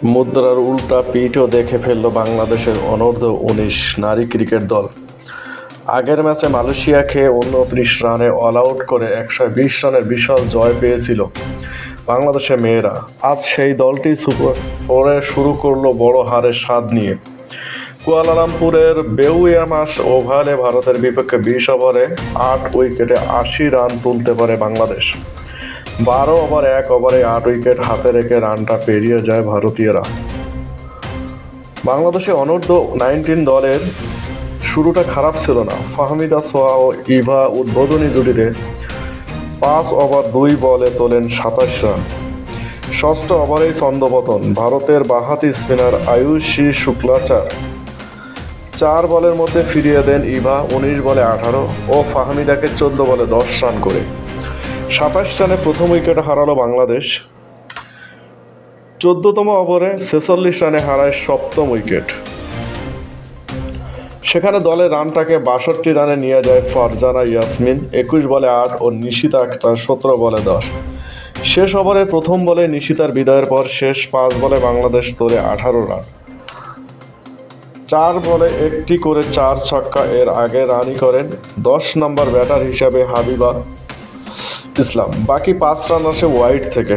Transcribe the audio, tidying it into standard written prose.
মুদ্রার উল্টা পিঠও দেখে ফেলল বাংলাদেশের অনূর্ধ্ব-১৯ নারী ক্রিকেট দল। আগের ম্যাচে মালয়েশিয়াকে ২৯ রানে অল আউট করে ১২০ রানের বিশাল জয় পেয়েছিল বাংলাদেশের মেয়েরা। আজ সেই দলটি সুপার ফোরে শুরু করল বড় হারের স্বাদ নিয়ে। কুয়ালালামপুরের বেউইয়ামাস ওভালে ভারতের বিপক্ষে ২০ ওভারে ৮ উইকেটে ৮০ রান তুলতে পারে বাংলাদেশ। ১২ ওভার ১ ওভারে ৮ উইকেট হাতে রেখে রানটা পেরিয়ে যায় ভারতীয়রা। বাংলাদেশে অনূর্ধ্ব-১৯ দলের শুরুটা খারাপ ছিল না। ফাহমিদা সোহা ও ইভা উদ্বোধনী জুটিতে ৫ ওভার ২ বলে তোলেন ২৭ রান। ষষ্ঠ ওভারেই ছন্দপতন। ভারতের বাঁহাতি স্পিনার আয়ুষী শুক্লাচার ৪ বলের মধ্যে ফিরিয়ে দেন ইভা ১৯ বলে ১৮ ও ফাহমিদাকে ১৪ বলে ১০ রান করে। ২৭ রানে প্রথম উইকেট হারালো বাংলাদেশ। ১৪তম ওভারে ৪৬ রানে হারায় সপ্তম উইকেট। সেখানে দলের রানটাকে ৬২ রানে নিয়ে যায় ফারজানা ইয়াসমিন ২১ বলে ৮ ও নিশিতা আক্তার ১৭ বলে ১০। শেষ ওভারের প্রথম বলে নিশিতার বিদায়ের পর শেষ ৫ বলে বাংলাদেশ তোলে ১৮ রান। ৪ বলে একটি করে ৪ ছক্কা। এর আগে রানই করেন ১০ নম্বর ব্যাটার হিসাবে হাবিবা ইসলাম। বাকি ৫ রান আসে ওয়াইড থেকে।